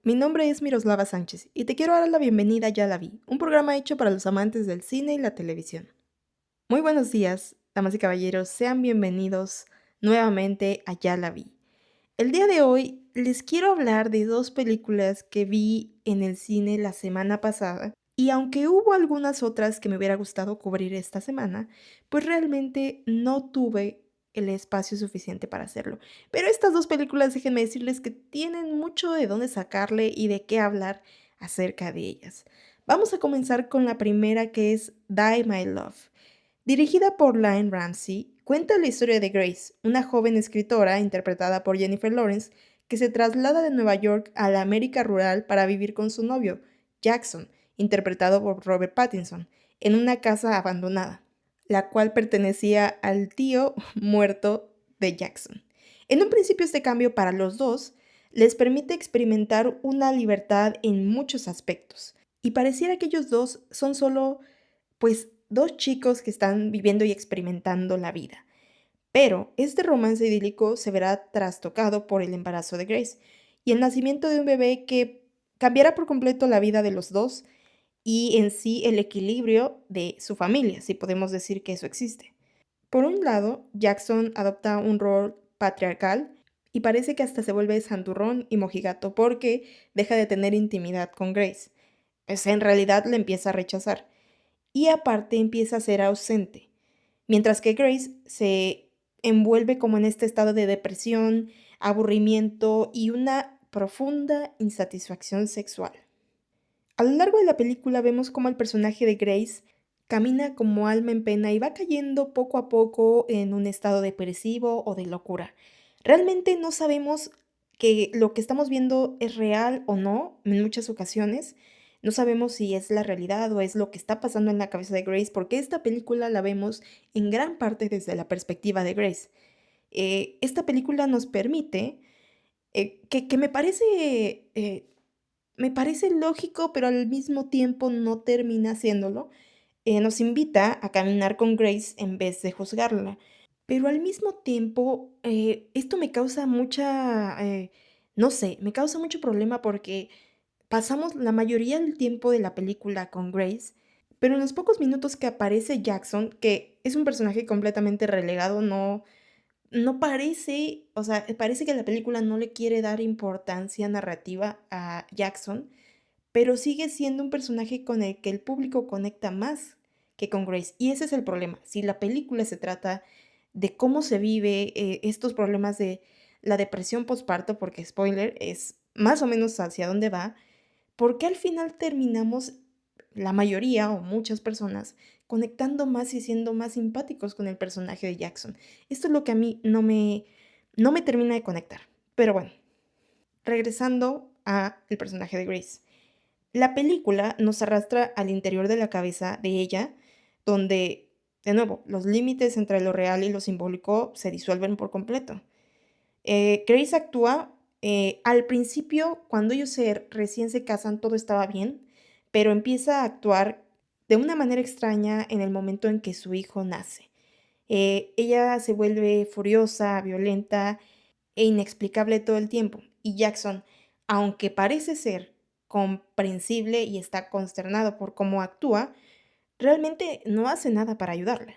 Mi nombre es Miroslava Sánchez y te quiero dar la bienvenida a Ya la vi, un programa hecho para los amantes del cine y la televisión. Muy buenos días, damas y caballeros, sean bienvenidos nuevamente a Ya la vi. El día de hoy les quiero hablar de dos películas que vi en el cine la semana pasada y aunque hubo algunas otras que me hubiera gustado cubrir esta semana, pues realmente no tuve el espacio suficiente para hacerlo. Pero estas dos películas, déjenme decirles que tienen mucho de dónde sacarle y de qué hablar acerca de ellas. Vamos a comenzar con la primera, que es Die My Love. Dirigida por Lynne Ramsey, cuenta la historia de Grace, una joven escritora interpretada por Jennifer Lawrence, que se traslada de Nueva York a la América rural para vivir con su novio, Jackson, interpretado por Robert Pattinson, en una casa abandonada, la cual pertenecía al tío muerto de Jackson. En un principio, este cambio para los dos les permite experimentar una libertad en muchos aspectos, y pareciera que ellos dos son solo pues dos chicos que están viviendo y experimentando la vida. Pero este romance idílico se verá trastocado por el embarazo de Grace y el nacimiento de un bebé que cambiará por completo la vida de los dos y en sí el equilibrio de su familia, si podemos decir que eso existe. Por un lado, Jackson adopta un rol patriarcal y parece que hasta se vuelve santurrón y mojigato porque deja de tener intimidad con Grace. Pues en realidad le empieza a rechazar y aparte empieza a ser ausente, mientras que Grace se envuelve como en este estado de depresión, aburrimiento y una profunda insatisfacción sexual. A lo largo de la película vemos cómo el personaje de Grace camina como alma en pena y va cayendo poco a poco en un estado depresivo o de locura. Realmente no sabemos que lo que estamos viendo es real o no en muchas ocasiones. No sabemos si es la realidad o es lo que está pasando en la cabeza de Grace, porque esta película la vemos en gran parte desde la perspectiva de Grace. Esta película nos permite, que me parece lógico, pero al mismo tiempo no termina haciéndolo. Nos invita a caminar con Grace en vez de juzgarla. Pero al mismo tiempo, esto me causa no sé, me causa mucho problema porque pasamos la mayoría del tiempo de la película con Grace, pero en los pocos minutos que aparece Jackson, que es un personaje completamente relegado, no parece, o sea, parece que la película no le quiere dar importancia narrativa a Jackson, pero sigue siendo un personaje con el que el público conecta más que con Grace. Y ese es el problema. Si la película se trata de cómo se vive estos problemas de la depresión postparto, porque spoiler, es más o menos hacia dónde va, ¿por qué al final terminamos, la mayoría o muchas personas, conectando más y siendo más simpáticos con el personaje de Jackson? Esto es lo que a mí no me termina de conectar. Pero bueno, regresando a el personaje de Grace. La película nos arrastra al interior de la cabeza de ella, donde, de nuevo, los límites entre lo real y lo simbólico se disuelven por completo. Grace actúa, al principio, cuando ellos recién se casan, todo estaba bien, pero empieza a actuar de una manera extraña en el momento en que su hijo nace. Ella se vuelve furiosa, violenta e inexplicable todo el tiempo. Y Jackson, aunque parece ser comprensible y está consternado por cómo actúa, realmente no hace nada para ayudarla.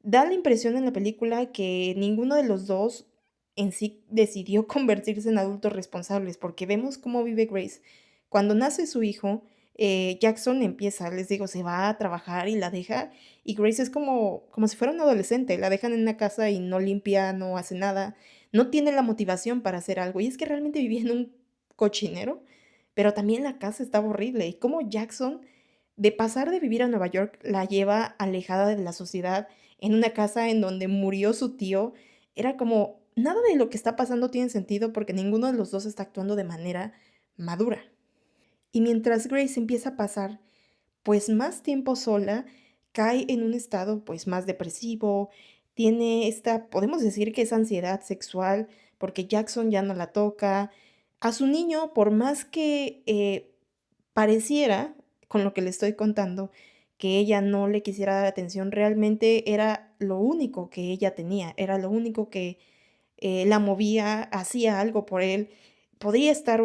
Da la impresión en la película que ninguno de los dos en sí decidió convertirse en adultos responsables, porque vemos cómo vive Grace. Cuando nace su hijo, Jackson empieza, les digo, se va a trabajar y la deja, y Grace es como si fuera un adolescente, la dejan en una casa y no limpia, no hace nada, no tiene la motivación para hacer algo, y es que realmente vivía en un cochinero, pero también la casa estaba horrible, y como Jackson, de pasar de vivir a Nueva York, la lleva alejada de la sociedad en una casa en donde murió su tío, era como, nada de lo que está pasando tiene sentido porque ninguno de los dos está actuando de manera madura. Y mientras Grace empieza a pasar pues más tiempo sola, cae en un estado pues más depresivo, tiene esta, podemos decir que es ansiedad sexual porque Jackson ya no la toca. A su niño, por más que pareciera, con lo que le estoy contando, que ella no le quisiera dar atención, realmente era lo único que ella tenía, era lo único que la movía, hacía algo por él. Podría estar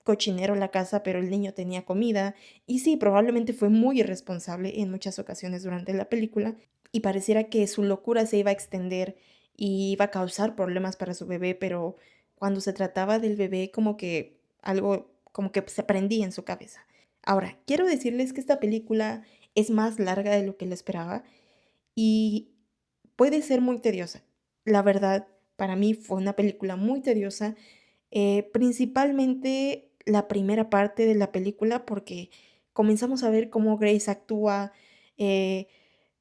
cochinero la casa, pero el niño tenía comida. Y sí, probablemente fue muy irresponsable en muchas ocasiones durante la película y pareciera que su locura se iba a extender y iba a causar problemas para su bebé, pero cuando se trataba del bebé como que algo como que se prendía en su cabeza. Ahora, quiero decirles que esta película es más larga de lo que lo esperaba y puede ser muy tediosa. La verdad, para mí fue una película muy tediosa, principalmente la primera parte de la película, porque comenzamos a ver cómo Grace actúa, eh,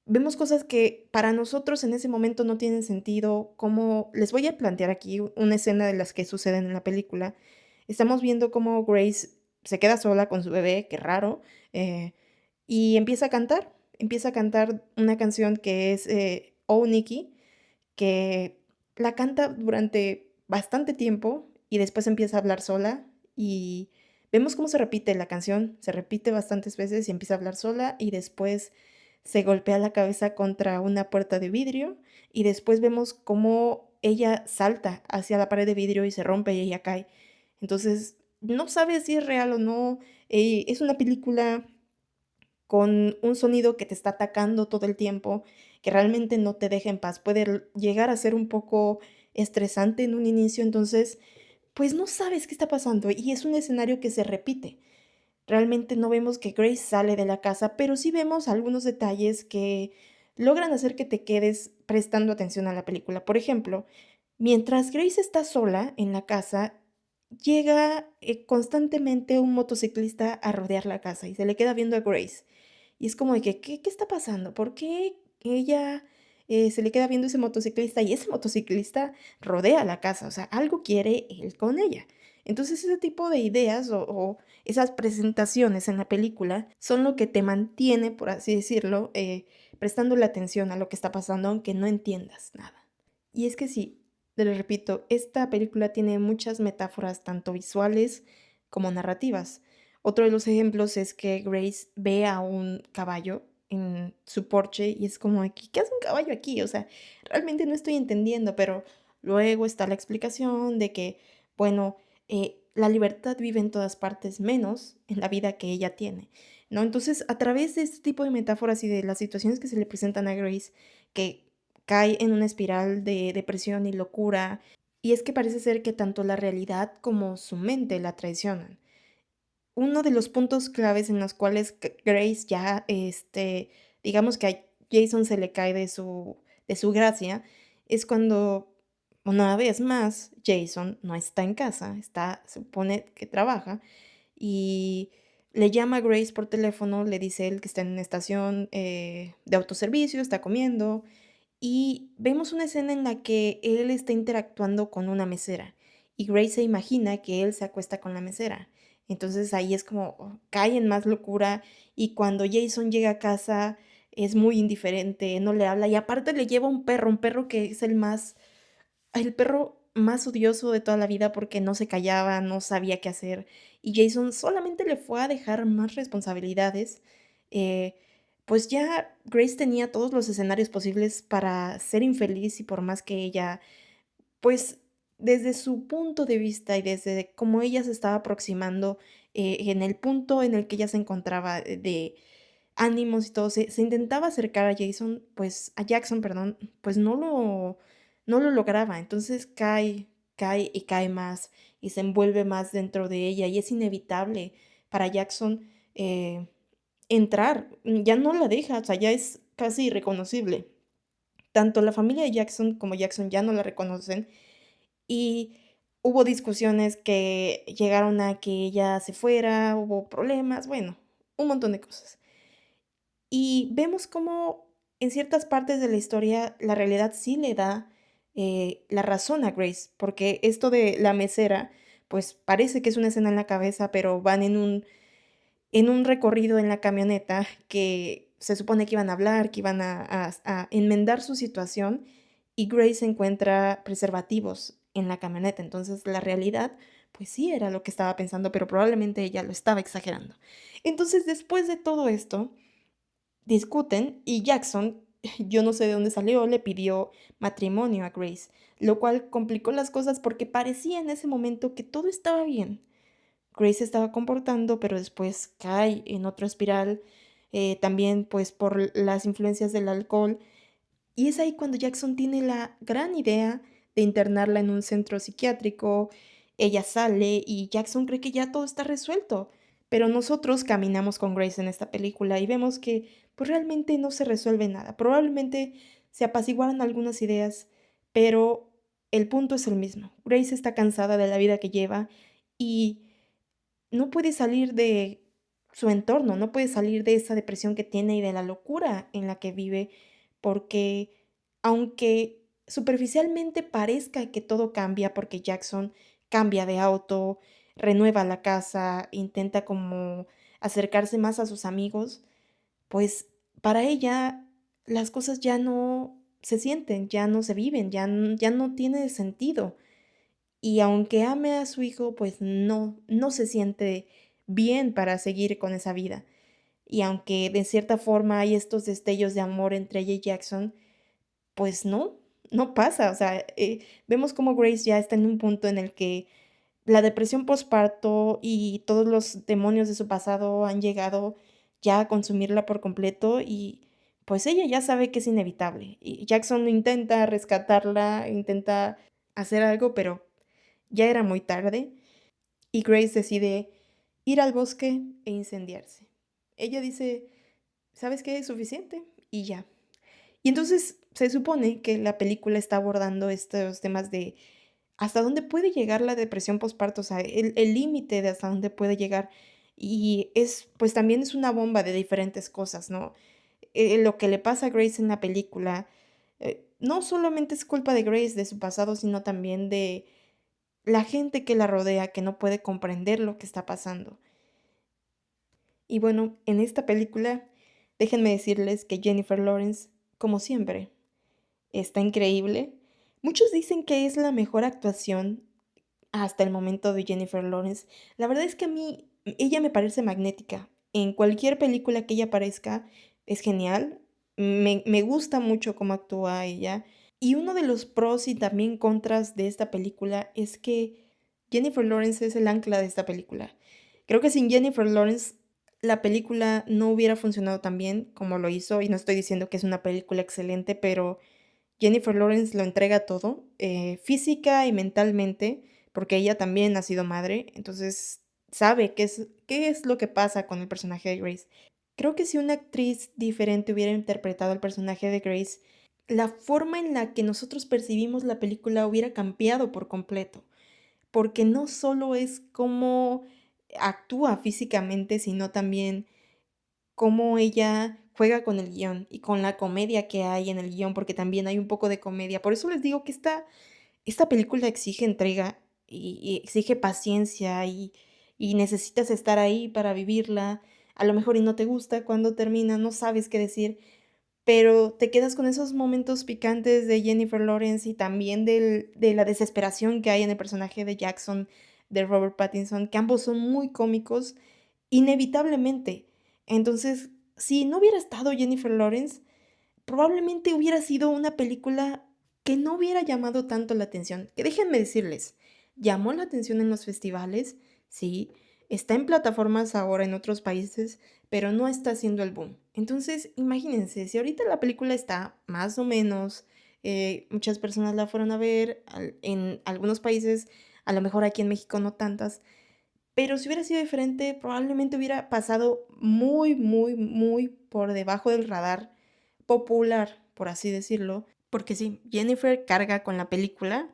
vemos cosas que para nosotros en ese momento no tienen sentido, como les voy a plantear aquí una escena de las que suceden en la película. Estamos viendo cómo Grace se queda sola con su bebé, qué raro, eh, y empieza a cantar una canción que es Oh Nikki, que la canta durante bastante tiempo y después empieza a hablar sola y vemos cómo se repite la canción, se repite bastantes veces y empieza a hablar sola y después se golpea la cabeza contra una puerta de vidrio y después vemos cómo ella salta hacia la pared de vidrio y se rompe y ella cae. Entonces, no sabes si es real o no. Es una película con un sonido que te está atacando todo el tiempo, que realmente no te deja en paz. Puede llegar a ser un poco estresante en un inicio, entonces, pues no sabes qué está pasando y es un escenario que se repite. Realmente no vemos que Grace sale de la casa, pero sí vemos algunos detalles que logran hacer que te quedes prestando atención a la película. Por ejemplo, mientras Grace está sola en la casa, llega constantemente un motociclista a rodear la casa y se le queda viendo a Grace. Y es como de que, ¿qué está pasando? ¿Por qué ella se le queda viendo ese motociclista y ese motociclista rodea la casa? O sea, algo quiere él con ella. Entonces ese tipo de ideas o esas presentaciones en la película son lo que te mantiene, por así decirlo, prestando la atención a lo que está pasando aunque no entiendas nada. Y es que sí, te lo repito, esta película tiene muchas metáforas tanto visuales como narrativas. Otro de los ejemplos es que Grace ve a un caballo en su porche y es como, de que, ¿qué hace un caballo aquí? O sea, realmente no estoy entendiendo, pero luego está la explicación de que, bueno, la libertad vive en todas partes menos en la vida que ella tiene, ¿no? Entonces, a través de este tipo de metáforas y de las situaciones que se le presentan a Grace, que cae en una espiral de depresión y locura, y es que parece ser que tanto la realidad como su mente la traicionan. Uno de los puntos claves en los cuales Grace ya, digamos que a Jason se le cae de su gracia, es cuando una vez más Jason no está en casa, se supone que trabaja, y le llama a Grace por teléfono, le dice él que está en una estación de autoservicio, está comiendo, y vemos una escena en la que él está interactuando con una mesera y Grace se imagina que él se acuesta con la mesera. Entonces ahí es como cae en más locura y cuando Jason llega a casa es muy indiferente, no le habla y aparte le lleva un perro que es el perro más odioso de toda la vida porque no se callaba, no sabía qué hacer y Jason solamente le fue a dejar más responsabilidades. eh, pues ya Grace tenía todos los escenarios posibles para ser infeliz y por más que ella, pues desde su punto de vista y desde cómo ella se estaba aproximando en el punto en el que ella se encontraba de ánimos y todo, se intentaba acercar a Jason, pues a Jackson, perdón, pues no lo lograba. Entonces cae y cae más y se envuelve más dentro de ella y es inevitable para Jackson entrar. Ya no la deja, o sea, ya es casi irreconocible. Tanto la familia de Jackson como Jackson ya no la reconocen y hubo discusiones que llegaron a que ella se fuera, hubo problemas, bueno, un montón de cosas. Y vemos cómo en ciertas partes de la historia la realidad sí le da la razón a Grace, porque esto de la mesera, pues parece que es una escena en la cabeza, pero van en un recorrido en la camioneta que se supone que iban a hablar, que iban a enmendar su situación y Grace encuentra preservativos en la camioneta. Entonces la realidad, pues sí era lo que estaba pensando, pero probablemente ella lo estaba exagerando. Entonces después de todo esto, discuten y Jackson, yo no sé de dónde salió, le pidió matrimonio a Grace, lo cual complicó las cosas porque parecía en ese momento que todo estaba bien. Grace se estaba comportando, pero después cae en otra espiral, también pues por las influencias del alcohol. Y es ahí cuando Jackson tiene la gran idea de internarla en un centro psiquiátrico. Ella sale y Jackson cree que ya todo está resuelto. Pero nosotros caminamos con Grace en esta película y vemos que pues realmente no se resuelve nada. Probablemente se apaciguaron algunas ideas, pero el punto es el mismo. Grace está cansada de la vida que lleva y no puede salir de su entorno, no puede salir de esa depresión que tiene y de la locura en la que vive, porque aunque superficialmente parezca que todo cambia, porque Jackson cambia de auto, renueva la casa, intenta como acercarse más a sus amigos, pues para ella las cosas ya no se sienten, ya no se viven, ya no tiene sentido. Y aunque ame a su hijo, pues no se siente bien para seguir con esa vida. Y aunque de cierta forma hay estos destellos de amor entre ella y Jackson, pues no pasa. O sea, vemos como Grace ya está en un punto en el que la depresión postparto y todos los demonios de su pasado han llegado ya a consumirla por completo y pues ella ya sabe que es inevitable. Y Jackson intenta rescatarla, intenta hacer algo, pero ya era muy tarde y Grace decide ir al bosque e incendiarse. Ella dice, ¿sabes qué? Es suficiente y ya. Y entonces se supone que la película está abordando estos temas de hasta dónde puede llegar la depresión postparto, o sea, el límite de hasta dónde puede llegar. Y es, pues también es una bomba de diferentes cosas, ¿no? Lo que le pasa a Grace en la película, no solamente es culpa de Grace, de su pasado, sino también de la gente que la rodea, que no puede comprender lo que está pasando. Y bueno, en esta película, déjenme decirles que Jennifer Lawrence, como siempre, está increíble. Muchos dicen que es la mejor actuación hasta el momento de Jennifer Lawrence. La verdad es que a mí ella me parece magnética. En cualquier película que ella aparezca es genial. Me gusta mucho cómo actúa ella. Y uno de los pros y también contras de esta película es que Jennifer Lawrence es el ancla de esta película. Creo que sin Jennifer Lawrence la película no hubiera funcionado tan bien como lo hizo, y no estoy diciendo que es una película excelente, pero Jennifer Lawrence lo entrega todo, física y mentalmente, porque ella también ha sido madre, entonces sabe qué es lo que pasa con el personaje de Grace. Creo que si una actriz diferente hubiera interpretado el personaje de Grace, la forma en la que nosotros percibimos la película hubiera cambiado por completo, porque no solo es cómo actúa físicamente, sino también cómo ella juega con el guión y con la comedia que hay en el guión, porque también hay un poco de comedia. Por eso les digo que esta película exige entrega y exige paciencia y necesitas estar ahí para vivirla. A lo mejor y no te gusta cuando termina, no sabes qué decir, pero te quedas con esos momentos picantes de Jennifer Lawrence y también de la desesperación que hay en el personaje de Jackson, de Robert Pattinson, que ambos son muy cómicos, inevitablemente. Entonces, si no hubiera estado Jennifer Lawrence, probablemente hubiera sido una película que no hubiera llamado tanto la atención. Que déjenme decirles, llamó la atención en los festivales, sí, está en plataformas ahora en otros países, pero no está haciendo el boom. Entonces, imagínense, si ahorita la película está más o menos, muchas personas la fueron a ver, en algunos países, a lo mejor aquí en México no tantas, pero si hubiera sido diferente, probablemente hubiera pasado muy por debajo del radar popular, por así decirlo. Porque sí, Jennifer carga con la película.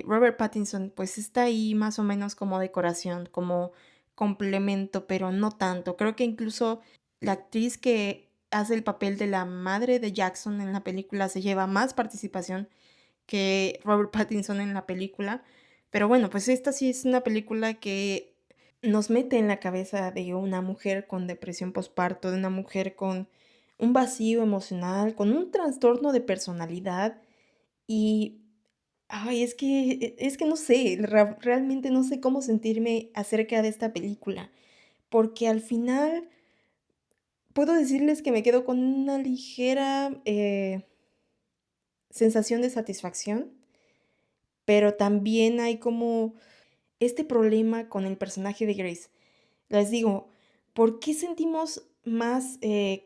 Robert Pattinson pues está ahí más o menos como decoración, como complemento, pero no tanto. Creo que incluso la actriz que hace el papel de la madre de Jackson en la película se lleva más participación que Robert Pattinson en la película. Pero bueno, pues esta sí es una película que nos mete en la cabeza de una mujer con depresión postparto, de una mujer con un vacío emocional, con un trastorno de personalidad y, ay, es que no sé, realmente no sé cómo sentirme acerca de esta película, porque al final puedo decirles que me quedo con una ligera sensación de satisfacción, pero también hay como este problema con el personaje de Grace. Les digo, ¿por qué sentimos más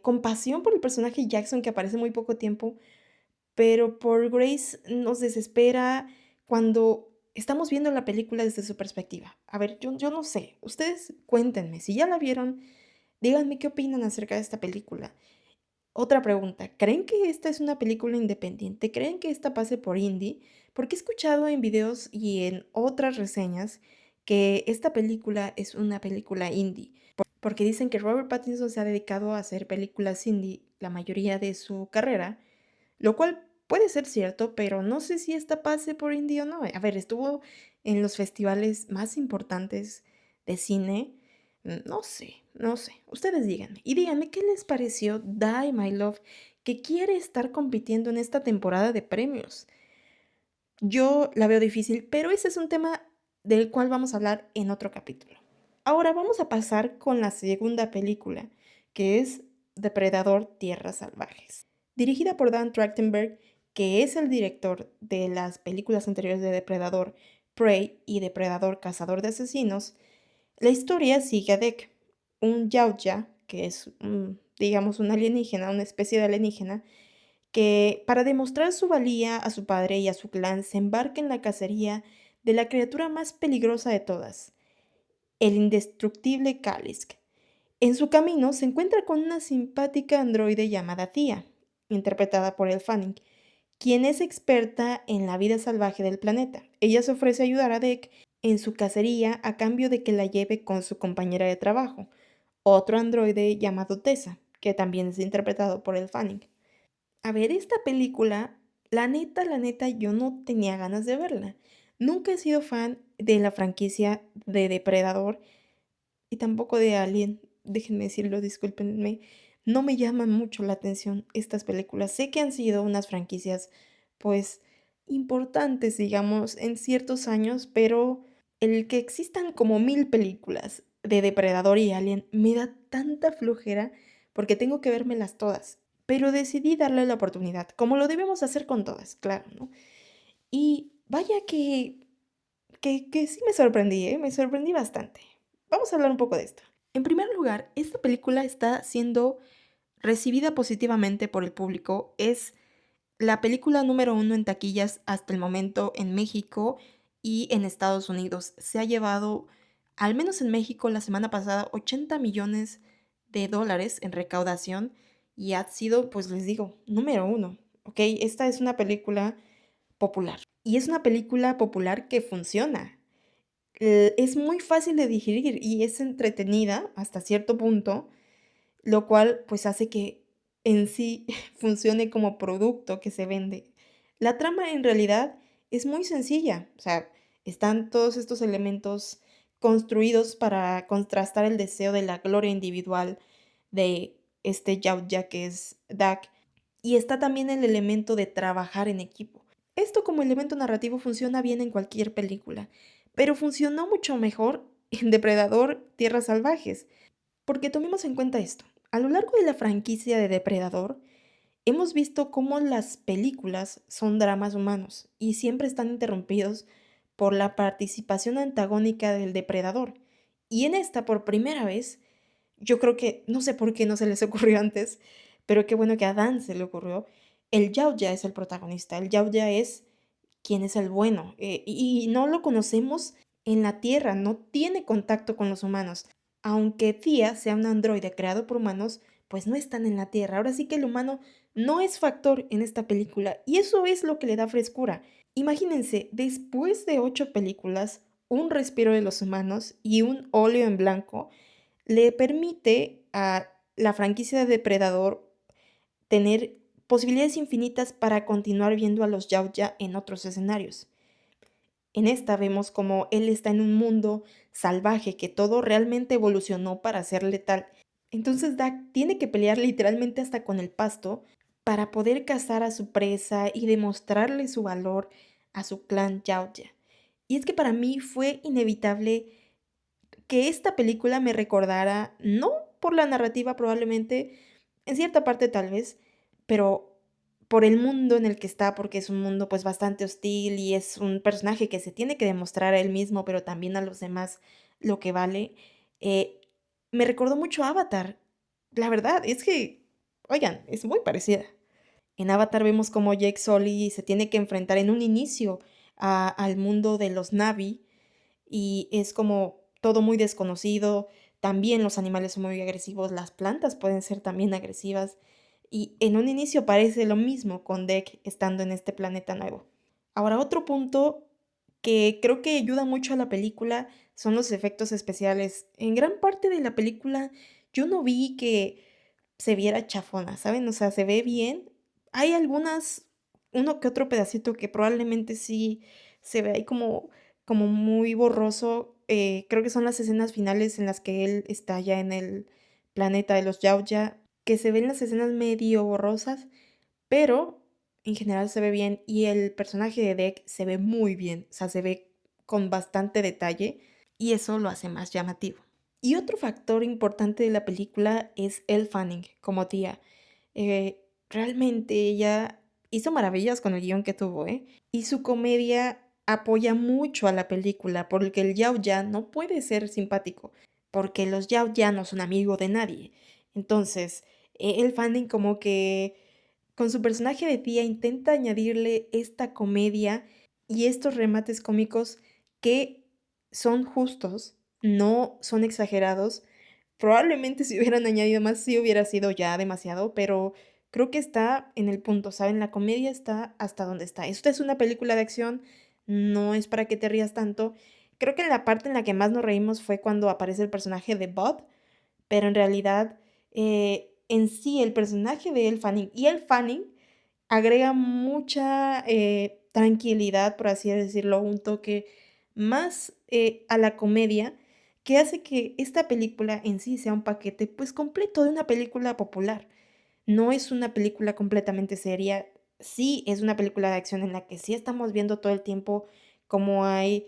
compasión por el personaje Jackson que aparece muy poco tiempo? Pero por Grace nos desespera cuando estamos viendo la película desde su perspectiva. A ver, yo no sé, ustedes cuéntenme, si ya la vieron, díganme qué opinan acerca de esta película. Otra pregunta, ¿creen que esta es una película independiente? ¿Creen que esta pase por indie? Porque he escuchado en videos y en otras reseñas que esta película es una película indie, porque dicen que Robert Pattinson se ha dedicado a hacer películas indie la mayoría de su carrera, lo cual puede ser cierto, pero no sé si esta pase por indie o no. A ver, estuvo en los festivales más importantes de cine. No sé, no sé. Ustedes díganme. Y díganme qué les pareció Die My Love, que quiere estar compitiendo en esta temporada de premios. Yo la veo difícil, pero ese es un tema del cual vamos a hablar en otro capítulo. Ahora vamos a pasar con la segunda película, que es Depredador Tierras Salvajes. Dirigida por Dan Trachtenberg, que es el director de las películas anteriores de Depredador, Prey y Depredador Cazador de Asesinos, la historia sigue a Dek, un Yautja, que es, digamos, un alienígena, una especie de alienígena, que para demostrar su valía a su padre y a su clan se embarca en la cacería de la criatura más peligrosa de todas, el indestructible Kalisk. En su camino se encuentra con una simpática androide llamada Tia, interpretada por Elle Fanning, quien es experta en la vida salvaje del planeta. Ella se ofrece a ayudar a Dek en su cacería a cambio de que la lleve con su compañera de trabajo, otro androide llamado Tessa, que también es interpretado por Elle Fanning. A ver, esta película, la neta, yo no tenía ganas de verla. Nunca he sido fan de la franquicia de Depredador y tampoco de Alien. Déjenme decirlo, discúlpenme. No me llaman mucho la atención estas películas. Sé que han sido unas franquicias, pues, importantes, digamos, en ciertos años, pero el que existan como 1000 películas de Depredador y Alien me da tanta flojera porque tengo que vérmelas todas. Pero decidí darle la oportunidad, como lo debemos hacer con todas, claro, ¿no? Y vaya que sí me sorprendí, ¿eh? Me sorprendí bastante. Vamos a hablar un poco de esto. En primer lugar, esta película está siendo recibida positivamente por el público. Es la película número uno en taquillas hasta el momento en México y en Estados Unidos. Se ha llevado, al menos en México, la semana pasada, 80 millones de dólares en recaudación y ha sido, pues les digo, número uno. ¿Ok? Esta es una película popular. Y es una película popular que funciona. Es muy fácil de digerir y es entretenida hasta cierto punto, lo cual pues hace que en sí funcione como producto que se vende. La trama en realidad es muy sencilla, o sea, están todos estos elementos construidos para contrastar el deseo de la gloria individual de este Yautja que es Dak, y está también el elemento de trabajar en equipo. Esto como elemento narrativo funciona bien en cualquier película, pero funcionó mucho mejor en Depredador Tierras Salvajes, porque tomemos en cuenta esto. A lo largo de la franquicia de Depredador, hemos visto cómo las películas son dramas humanos y siempre están interrumpidos por la participación antagónica del depredador. Y en esta, por primera vez, yo creo que, no sé por qué no se les ocurrió antes, pero qué bueno que a Dan se le ocurrió, el Yautja es el protagonista, el Yautja es quien es el bueno, y no lo conocemos en la Tierra, no tiene contacto con los humanos. Aunque Thea sea un androide creado por humanos, pues no están en la Tierra. Ahora sí que el humano no es factor en esta película y eso es lo que le da frescura. Imagínense, después de 8 películas, un respiro de los humanos y un óleo en blanco le permite a la franquicia de Depredador tener posibilidades infinitas para continuar viendo a los Yautja en otros escenarios. En esta vemos como él está en un mundo salvaje, que todo realmente evolucionó para ser letal. Entonces Dak tiene que pelear literalmente hasta con el pasto para poder cazar a su presa y demostrarle su valor a su clan Yautja. Y es que para mí fue inevitable que esta película me recordara, no por la narrativa probablemente, en cierta parte tal vez, pero por el mundo en el que está, porque es un mundo pues bastante hostil y es un personaje que se tiene que demostrar a él mismo, pero también a los demás lo que vale. eh, Me recordó mucho a Avatar. La verdad es que, oigan, es muy parecida. En Avatar vemos cómo Jake Sully se tiene que enfrentar en un inicio al mundo de los Na'vi y es como todo muy desconocido. También los animales son muy agresivos, las plantas pueden ser también agresivas. Y en un inicio parece lo mismo con Deck estando en este planeta nuevo. Ahora, otro punto que creo que ayuda mucho a la película son los efectos especiales. En gran parte de la película yo no vi que se viera chafona, ¿saben? O sea, se ve bien. Hay uno que otro pedacito que probablemente sí se ve ahí como muy borroso. Creo que son las escenas finales en las que él está ya en el planeta de los Yautja, que se ven las escenas medio borrosas, pero en general se ve bien y el personaje de Deck se ve muy bien, o sea, se ve con bastante detalle y eso lo hace más llamativo. Y otro factor importante de la película es Elle Fanning como tía. Realmente ella hizo maravillas con el guión que tuvo, ¿eh? Y su comedia apoya mucho a la película, porque el Yao Ya no puede ser simpático, porque los Yao Ya no son amigos de nadie. Entonces, Elle Fanning como que con su personaje de tía intenta añadirle esta comedia y estos remates cómicos que son justos, no son exagerados. Probablemente si hubieran añadido más sí hubiera sido ya demasiado, pero creo que está en el punto, ¿saben? La comedia está hasta donde está. Esto es una película de acción, no es para que te rías tanto. Creo que la parte en la que más nos reímos fue cuando aparece el personaje de Bud, pero en realidad en sí el personaje de Elle Fanning y Elle Fanning agrega mucha tranquilidad, por así decirlo, un toque más a la comedia que hace que esta película en sí sea un paquete pues completo de una película popular. No es una película completamente seria, sí es una película de acción en la que sí estamos viendo todo el tiempo cómo hay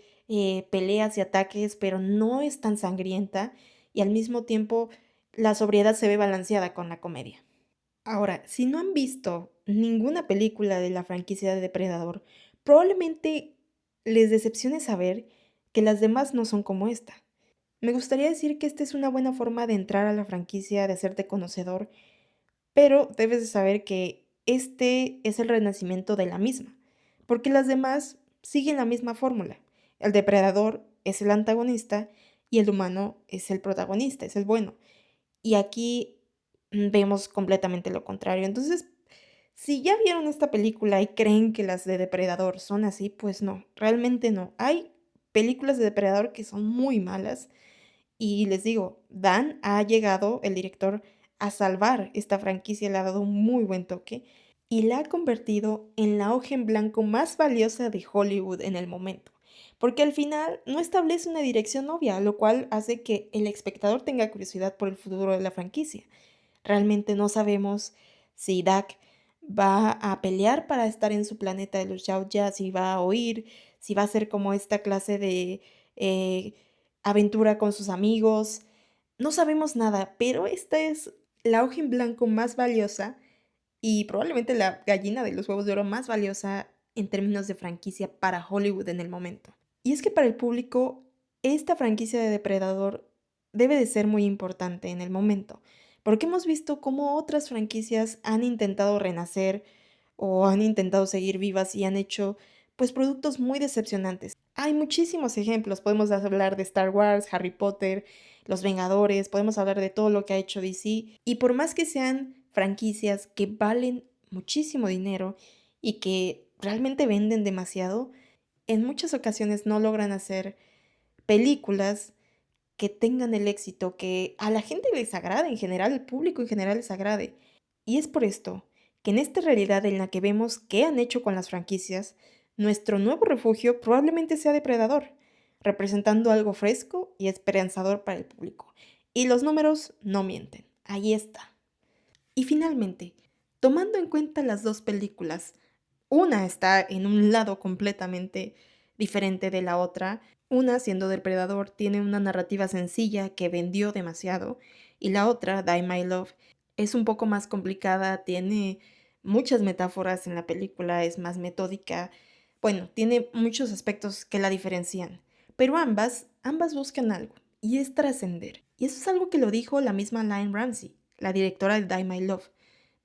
peleas y ataques, pero no es tan sangrienta y al mismo tiempo la sobriedad se ve balanceada con la comedia. Ahora, si no han visto ninguna película de la franquicia de Depredador, probablemente les decepcione saber que las demás no son como esta. Me gustaría decir que esta es una buena forma de entrar a la franquicia, de hacerte conocedor, pero debes de saber que este es el renacimiento de la misma, porque las demás siguen la misma fórmula. El depredador es el antagonista y el humano es el protagonista, es el bueno. Y aquí vemos completamente lo contrario. Entonces, si ya vieron esta película y creen que las de Depredador son así, pues no, realmente no. Hay películas de Depredador que son muy malas y les digo, Dan ha llegado, el director, a salvar esta franquicia, le ha dado un muy buen toque y la ha convertido en la hoja en blanco más valiosa de Hollywood en el momento. Porque al final no establece una dirección obvia, lo cual hace que el espectador tenga curiosidad por el futuro de la franquicia. Realmente no sabemos si Dak va a pelear para estar en su planeta de los Yautja, si va a huir, si va a ser como esta clase de eh, aventura con sus amigos. No sabemos nada, pero esta es la hoja en blanco más valiosa y probablemente la gallina de los huevos de oro más valiosa en términos de franquicia para Hollywood en el momento. Y es que para el público, esta franquicia de Depredador debe de ser muy importante en el momento, porque hemos visto cómo otras franquicias han intentado renacer o han intentado seguir vivas y han hecho pues productos muy decepcionantes. Hay muchísimos ejemplos, podemos hablar de Star Wars, Harry Potter, Los Vengadores, podemos hablar de todo lo que ha hecho DC y por más que sean franquicias que valen muchísimo dinero y que realmente venden demasiado, en muchas ocasiones no logran hacer películas que tengan el éxito, que a la gente les agrade en general, al público en general les agrade. Y es por esto que en esta realidad en la que vemos qué han hecho con las franquicias, nuestro nuevo refugio probablemente sea Depredador, representando algo fresco y esperanzador para el público. Y los números no mienten, ahí está. Y finalmente, tomando en cuenta las dos películas, una está en un lado completamente diferente de la otra. Una, siendo Depredador, tiene una narrativa sencilla que vendió demasiado y la otra, Die My Love, es un poco más complicada, tiene muchas metáforas en la película, es más metódica. Bueno, tiene muchos aspectos que la diferencian, pero ambas buscan algo, y es trascender. Y eso es algo que lo dijo la misma Lynne Ramsey, la directora de Die My Love.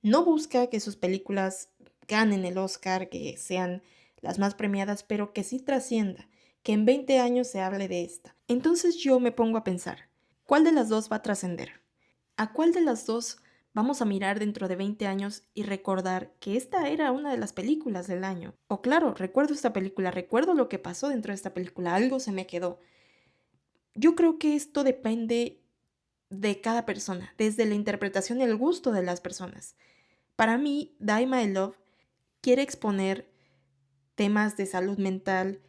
No busca que sus películas ganen el Oscar, que sean las más premiadas, pero que sí trascienda, que en 20 años se hable de esta. Entonces yo me pongo a pensar, ¿cuál de las dos va a trascender? ¿A cuál de las dos vamos a mirar dentro de 20 años y recordar que esta era una de las películas del año? O claro, recuerdo esta película, recuerdo lo que pasó dentro de esta película, algo se me quedó. Yo creo que esto depende de cada persona, desde la interpretación y el gusto de las personas. Para mí, Die My Love quiere exponer temas de salud mental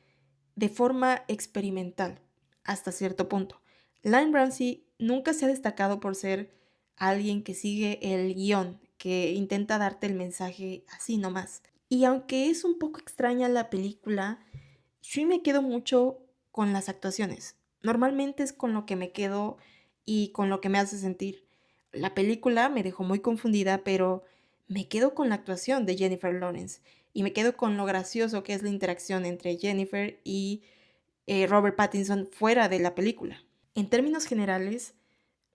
de forma experimental, hasta cierto punto. Lynne Ramsey nunca se ha destacado por ser alguien que sigue el guión, que intenta darte el mensaje así nomás. Y aunque es un poco extraña la película, sí me quedo mucho con las actuaciones. Normalmente es con lo que me quedo y con lo que me hace sentir. La película me dejó muy confundida, pero me quedo con la actuación de Jennifer Lawrence y me quedo con lo gracioso que es la interacción entre Jennifer y Robert Pattinson fuera de la película. En términos generales,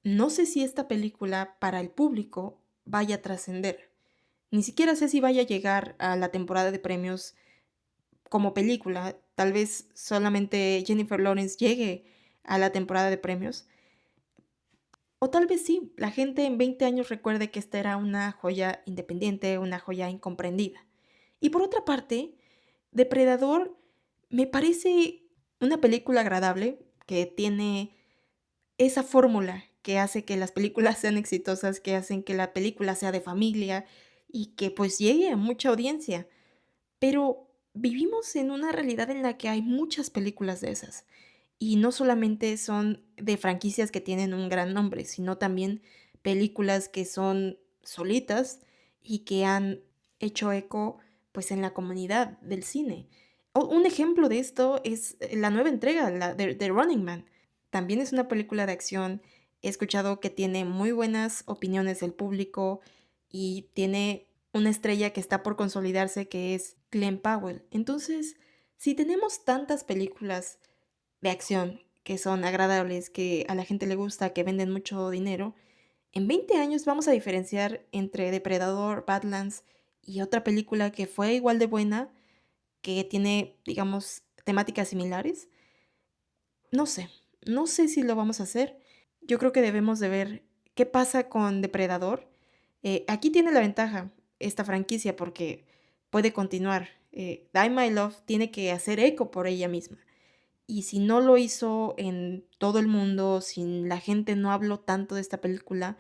no sé si esta película para el público vaya a trascender. Ni siquiera sé si vaya a llegar a la temporada de premios como película. Tal vez solamente Jennifer Lawrence llegue a la temporada de premios. O tal vez sí, la gente en 20 años recuerde que esta era una joya independiente, una joya incomprendida. Y por otra parte, Depredador me parece una película agradable que tiene esa fórmula que hace que las películas sean exitosas, que hacen que la película sea de familia y que pues llegue a mucha audiencia. Pero vivimos en una realidad en la que hay muchas películas de esas. Y no solamente son de franquicias que tienen un gran nombre, sino también películas que son solitas y que han hecho eco pues en la comunidad del cine. Un ejemplo de esto es la nueva entrega, la de Running Man. También es una película de acción. He escuchado que tiene muy buenas opiniones del público y tiene una estrella que está por consolidarse que es Glenn Powell. Entonces, si tenemos tantas películas de acción que son agradables, que a la gente le gusta, que venden mucho dinero, en 20 años vamos a diferenciar entre Depredador, Badlands y otra película que fue igual de buena, que tiene, digamos, temáticas similares. No sé, no sé si lo vamos a hacer. Yo creo que debemos de ver qué pasa con Depredador. Aquí tiene la ventaja esta franquicia porque puede continuar. Die My Love tiene que hacer eco por ella misma. Y si no lo hizo en todo el mundo, si la gente no habló tanto de esta película,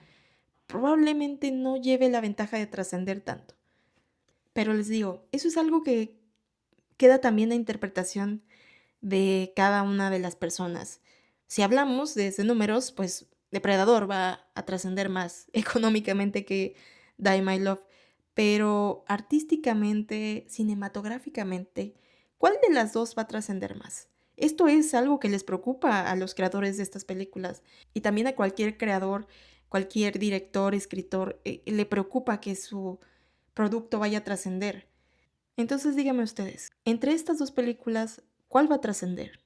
probablemente no lleve la ventaja de trascender tanto. Pero les digo, eso es algo que queda también a interpretación de cada una de las personas. Si hablamos desde números, pues Depredador va a trascender más económicamente que Die My Love, pero artísticamente, cinematográficamente, ¿cuál de las dos va a trascender más? Esto es algo que les preocupa a los creadores de estas películas y también a cualquier creador, cualquier director, escritor, le preocupa que su producto vaya a trascender. Entonces díganme ustedes, entre estas dos películas, ¿cuál va a trascender?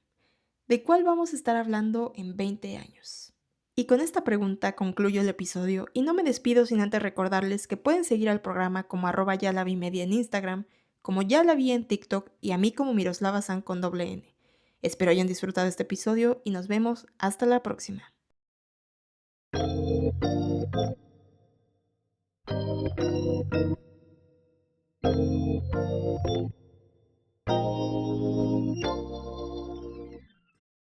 ¿De cuál vamos a estar hablando en 20 años? Y con esta pregunta concluyo el episodio y no me despido sin antes recordarles que pueden seguir al programa como @yalavimedia en Instagram, como ya la vi en TikTok y a mí como Miroslava San con doble N. Espero hayan disfrutado este episodio y nos vemos hasta la próxima.